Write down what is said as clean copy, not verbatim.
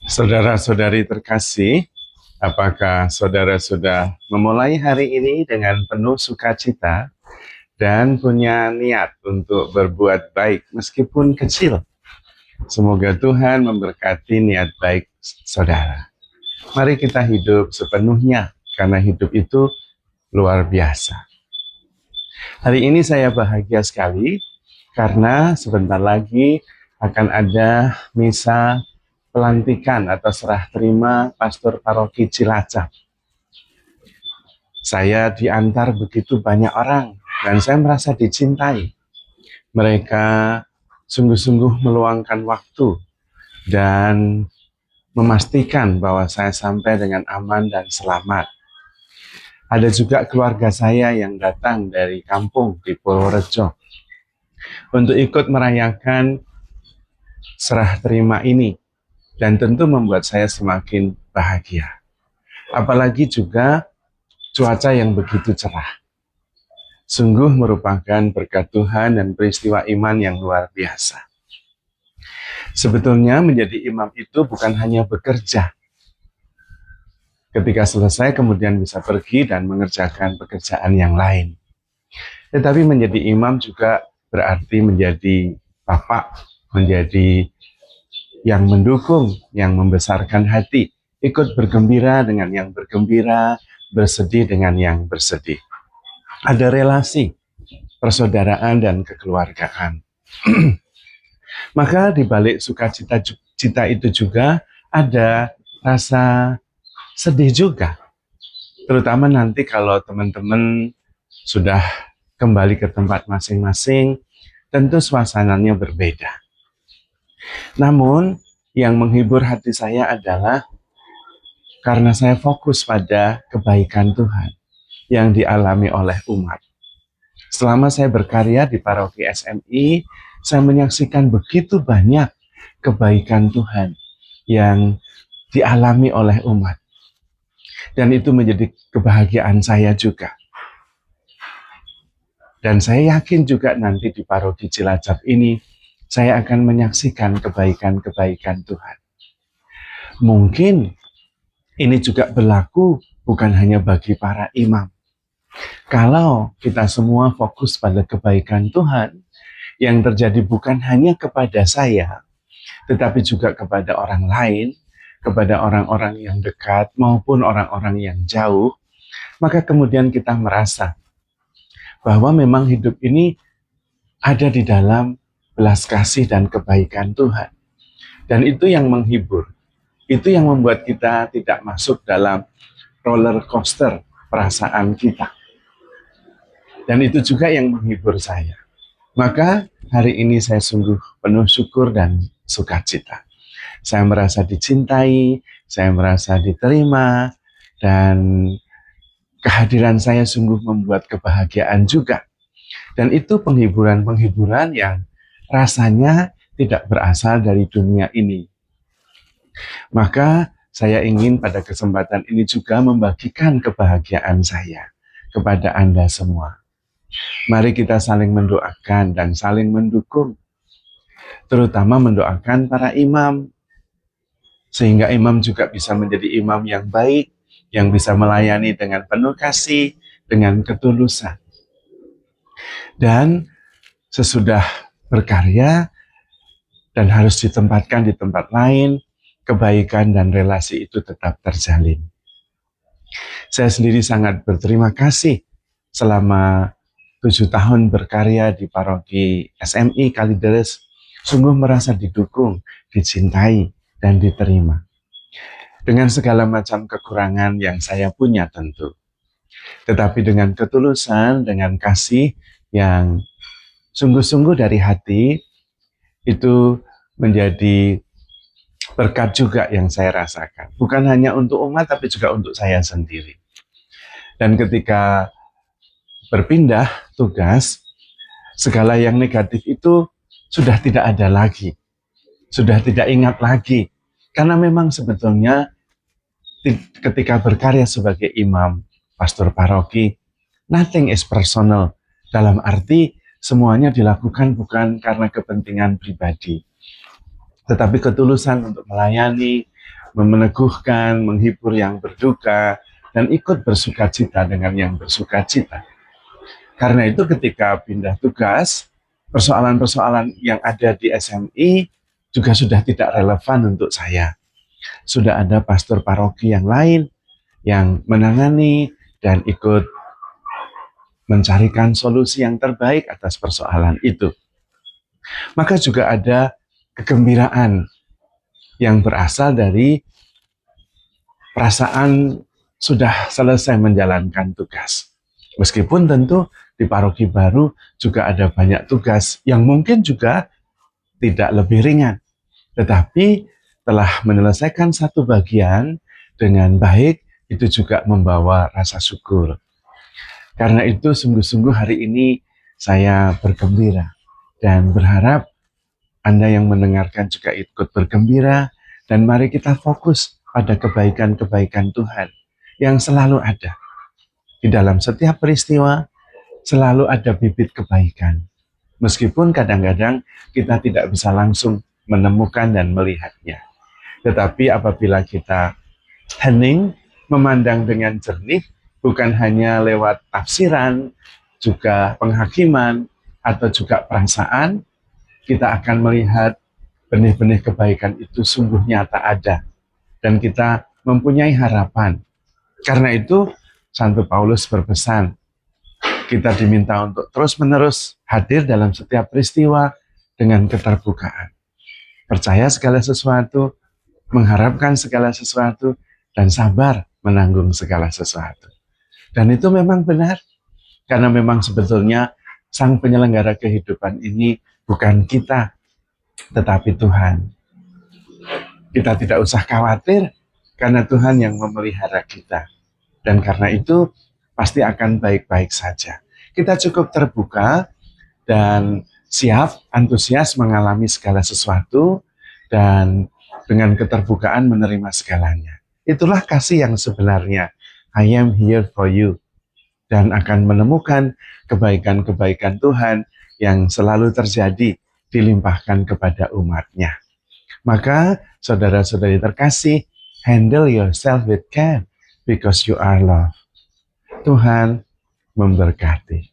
Saudara-saudari terkasih, apakah saudara sudah memulai hari ini dengan penuh sukacita dan punya niat untuk berbuat baik meskipun kecil? Semoga Tuhan memberkati niat baik saudara. Mari kita hidup sepenuhnya, karena hidup itu luar biasa. Hari ini saya bahagia sekali, karena sebentar lagi akan ada misa pelantikan atau serah terima pastor paroki Cilacap. Saya diantar begitu banyak orang dan saya merasa dicintai. Mereka sungguh-sungguh meluangkan waktu dan memastikan bahwa saya sampai dengan aman dan selamat. Ada juga keluarga saya yang datang dari kampung di Purworejo untuk ikut merayakan serah terima ini, dan tentu membuat saya semakin bahagia. Apalagi juga cuaca yang begitu cerah. Sungguh merupakan berkat Tuhan dan peristiwa iman yang luar biasa. Sebetulnya menjadi imam itu bukan hanya bekerja. Ketika selesai kemudian bisa pergi dan mengerjakan pekerjaan yang lain. Tetapi menjadi imam juga berarti menjadi bapak, menjadi yang mendukung, yang membesarkan hati, ikut bergembira dengan yang bergembira, bersedih dengan yang bersedih. Ada relasi, persaudaraan dan kekeluargaan. Maka di balik sukacita itu juga ada rasa sedih juga. Terutama nanti kalau teman-teman sudah kembali ke tempat masing-masing, tentu suasananya berbeda. Namun, yang menghibur hati saya adalah karena saya fokus pada kebaikan Tuhan yang dialami oleh umat. Selama saya berkarya di paroki SMI, saya menyaksikan begitu banyak kebaikan Tuhan yang dialami oleh umat. Dan itu menjadi kebahagiaan saya juga. Dan saya yakin juga nanti di paroki Cilacap ini, saya akan menyaksikan kebaikan-kebaikan Tuhan. Mungkin ini juga berlaku bukan hanya bagi para imam. Kalau kita semua fokus pada kebaikan Tuhan, yang terjadi bukan hanya kepada saya, tetapi juga kepada orang lain, kepada orang-orang yang dekat maupun orang-orang yang jauh, maka kemudian kita merasa bahwa memang hidup ini ada di dalam belas kasih dan kebaikan Tuhan. Dan itu yang menghibur. Itu yang membuat kita tidak masuk dalam roller coaster perasaan kita. Dan itu juga yang menghibur saya. Maka hari ini saya sungguh penuh syukur dan sukacita. Saya merasa dicintai, saya merasa diterima, dan kehadiran saya sungguh membuat kebahagiaan juga. Dan itu penghiburan-penghiburan yang rasanya tidak berasal dari dunia ini. Maka saya ingin pada kesempatan ini juga membagikan kebahagiaan saya kepada Anda semua. Mari kita saling mendoakan dan saling mendukung, terutama mendoakan para imam, sehingga imam juga bisa menjadi imam yang baik, yang bisa melayani dengan penuh kasih, dengan ketulusan. Dan sesudah berkarya dan harus ditempatkan di tempat lain, kebaikan dan relasi itu tetap terjalin. Saya sendiri sangat berterima kasih selama 7 tahun berkarya di paroki SMI Kalideres, sungguh merasa didukung, dicintai, dan diterima. Dengan segala macam kekurangan yang saya punya tentu. Tetapi dengan ketulusan, dengan kasih yang sungguh-sungguh dari hati, itu menjadi berkat juga yang saya rasakan. Bukan hanya untuk umat, tapi juga untuk saya sendiri. Dan ketika berpindah tugas, segala yang negatif itu sudah tidak ada lagi. Sudah tidak ingat lagi. Karena memang sebetulnya ketika berkarya sebagai imam, pastor paroki, nothing is personal. Dalam arti semuanya dilakukan bukan karena kepentingan pribadi, tetapi ketulusan untuk melayani, meneguhkan, menghibur yang berduka, dan ikut bersukacita dengan yang bersukacita. Karena itu ketika pindah tugas, persoalan-persoalan yang ada di SMI juga sudah tidak relevan untuk saya. Sudah ada pastor paroki yang lain yang menangani dan ikut mencarikan solusi yang terbaik atas persoalan itu. Maka juga ada kegembiraan yang berasal dari perasaan sudah selesai menjalankan tugas. Meskipun tentu di paroki baru juga ada banyak tugas yang mungkin juga tidak lebih ringan. Tetapi telah menyelesaikan satu bagian dengan baik, itu juga membawa rasa syukur. Karena itu sungguh-sungguh hari ini saya bergembira dan berharap Anda yang mendengarkan juga ikut bergembira, dan mari kita fokus pada kebaikan-kebaikan Tuhan yang selalu ada. Di dalam setiap peristiwa selalu ada bibit kebaikan. Meskipun kadang-kadang kita tidak bisa langsung menemukan dan melihatnya. Tetapi apabila kita hening, memandang dengan jernih, bukan hanya lewat tafsiran, juga penghakiman, atau juga perasaan, kita akan melihat benih-benih kebaikan itu sungguh nyata ada. Dan kita mempunyai harapan. Karena itu, Santo Paulus berpesan, kita diminta untuk terus-menerus hadir dalam setiap peristiwa dengan keterbukaan. Percaya segala sesuatu, mengharapkan segala sesuatu, dan sabar menanggung segala sesuatu. Dan itu memang benar, karena memang sebetulnya sang penyelenggara kehidupan ini bukan kita, tetapi Tuhan. Kita tidak usah khawatir, karena Tuhan yang memelihara kita. Dan karena itu, pasti akan baik-baik saja. Kita cukup terbuka dan siap, antusias mengalami segala sesuatu, dan dengan keterbukaan menerima segalanya. Itulah kasih yang sebenarnya. I am here for you. Dan akan menemukan kebaikan-kebaikan Tuhan yang selalu terjadi, dilimpahkan kepada umatnya. Maka, saudara-saudari terkasih, handle yourself with care, because you are loved. Tuhan memberkati.